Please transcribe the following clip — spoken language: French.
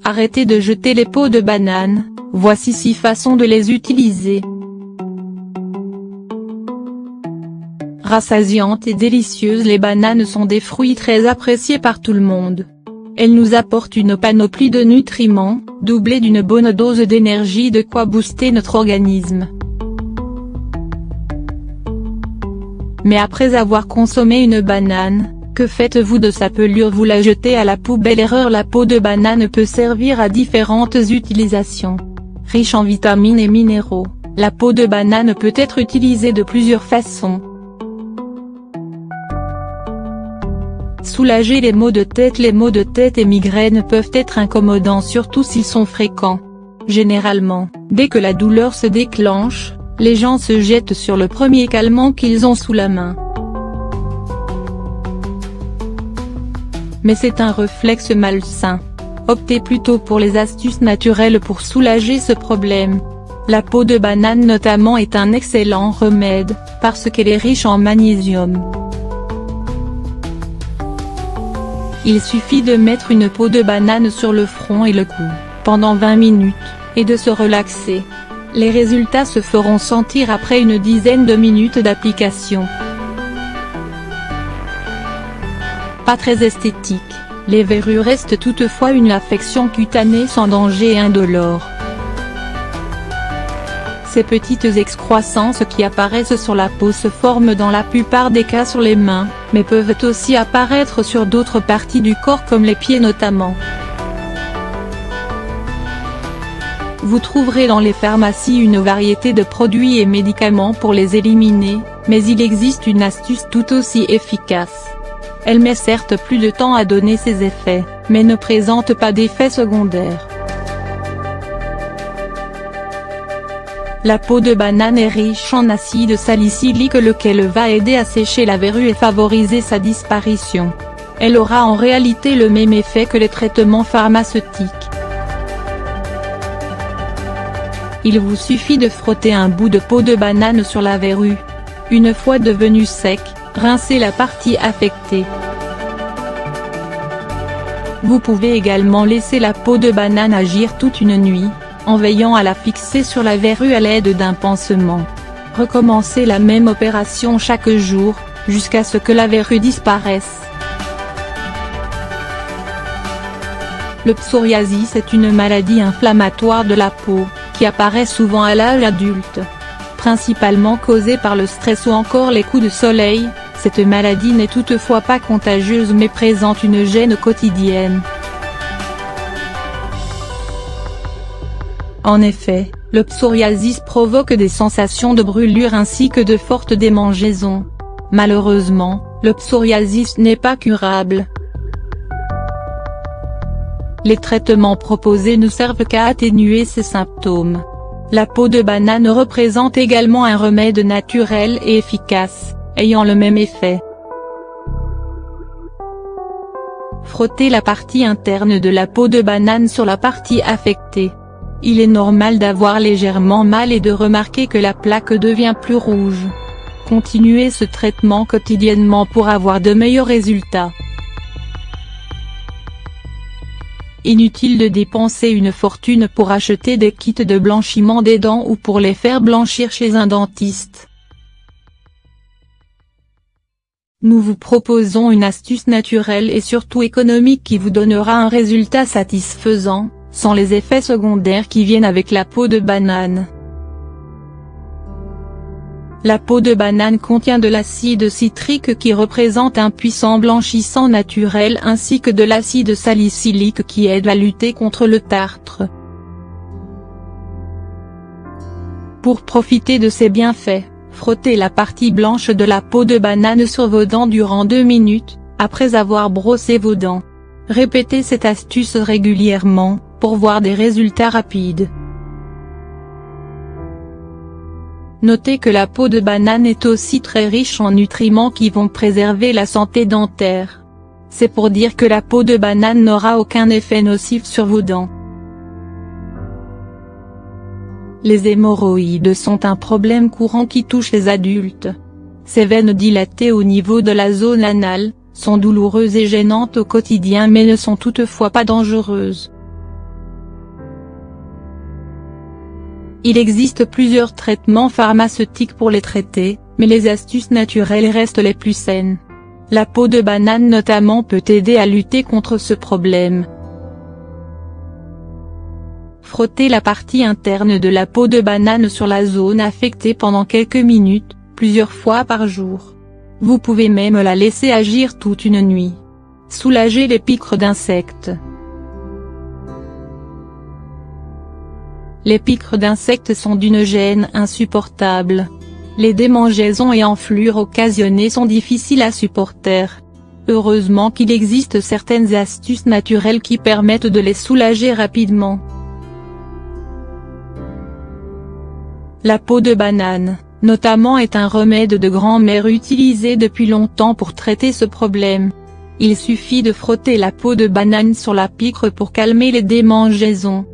Arrêtez de jeter les peaux de banane, voici 6 façons de les utiliser. Rassasiantes et délicieuses, les bananes sont des fruits très appréciés par tout le monde. Elles nous apportent une panoplie de nutriments, doublée d'une bonne dose d'énergie, de quoi booster notre organisme. Mais après avoir consommé une banane, que faites-vous de sa pelure? Vous la jetez à la poubelle? Erreur. La peau de banane peut servir à différentes utilisations. Riche en vitamines et minéraux, la peau de banane peut être utilisée de plusieurs façons. Soulager les maux de tête. Les maux de tête et migraines peuvent être incommodants, surtout s'ils sont fréquents. Généralement, dès que la douleur se déclenche, les gens se jettent sur le premier calmant qu'ils ont sous la main. Mais c'est un réflexe malsain. Optez plutôt pour les astuces naturelles pour soulager ce problème. La peau de banane notamment est un excellent remède, parce qu'elle est riche en magnésium. Il suffit de mettre une peau de banane sur le front et le cou, pendant 20 minutes, et de se relaxer. Les résultats se feront sentir après une dizaine de minutes d'application. Pas très esthétique, les verrues restent toutefois une affection cutanée sans danger et indolore. Ces petites excroissances qui apparaissent sur la peau se forment dans la plupart des cas sur les mains, mais peuvent aussi apparaître sur d'autres parties du corps comme les pieds notamment. Vous trouverez dans les pharmacies une variété de produits et médicaments pour les éliminer, mais il existe une astuce tout aussi efficace. Elle met certes plus de temps à donner ses effets, mais ne présente pas d'effets secondaires. La peau de banane est riche en acide salicylique, lequel va aider à sécher la verrue et favoriser sa disparition. Elle aura en réalité le même effet que les traitements pharmaceutiques. Il vous suffit de frotter un bout de peau de banane sur la verrue. Une fois devenue sec, rincez la partie affectée. Vous pouvez également laisser la peau de banane agir toute une nuit, en veillant à la fixer sur la verrue à l'aide d'un pansement. Recommencez la même opération chaque jour, jusqu'à ce que la verrue disparaisse. Le psoriasis est une maladie inflammatoire de la peau, qui apparaît souvent à l'âge adulte. Principalement causée par le stress ou encore les coups de soleil, cette maladie n'est toutefois pas contagieuse mais présente une gêne quotidienne. En effet, le psoriasis provoque des sensations de brûlure ainsi que de fortes démangeaisons. Malheureusement, le psoriasis n'est pas curable. Les traitements proposés ne servent qu'à atténuer ces symptômes. La peau de banane représente également un remède naturel et efficace, ayant le même effet. Frottez la partie interne de la peau de banane sur la partie affectée. Il est normal d'avoir légèrement mal et de remarquer que la plaque devient plus rouge. Continuez ce traitement quotidiennement pour avoir de meilleurs résultats. Inutile de dépenser une fortune pour acheter des kits de blanchiment des dents ou pour les faire blanchir chez un dentiste. Nous vous proposons une astuce naturelle et surtout économique qui vous donnera un résultat satisfaisant, sans les effets secondaires qui viennent avec la peau de banane. La peau de banane contient de l'acide citrique qui représente un puissant blanchissant naturel ainsi que de l'acide salicylique qui aide à lutter contre le tartre. Pour profiter de ces bienfaits, frottez la partie blanche de la peau de banane sur vos dents durant 2 minutes, après avoir brossé vos dents. Répétez cette astuce régulièrement, pour voir des résultats rapides. Notez que la peau de banane est aussi très riche en nutriments qui vont préserver la santé dentaire. C'est pour dire que la peau de banane n'aura aucun effet nocif sur vos dents. Les hémorroïdes sont un problème courant qui touche les adultes. Ces veines dilatées au niveau de la zone anale, sont douloureuses et gênantes au quotidien mais ne sont toutefois pas dangereuses. Il existe plusieurs traitements pharmaceutiques pour les traiter, mais les astuces naturelles restent les plus saines. La peau de banane notamment peut aider à lutter contre ce problème. Frottez la partie interne de la peau de banane sur la zone affectée pendant quelques minutes, plusieurs fois par jour. Vous pouvez même la laisser agir toute une nuit. Soulagez les piqûres d'insectes. Les piqûres d'insectes sont d'une gêne insupportable. Les démangeaisons et enflures occasionnées sont difficiles à supporter. Heureusement qu'il existe certaines astuces naturelles qui permettent de les soulager rapidement. La peau de banane, notamment, est un remède de grand-mère utilisé depuis longtemps pour traiter ce problème. Il suffit de frotter la peau de banane sur la piqûre pour calmer les démangeaisons.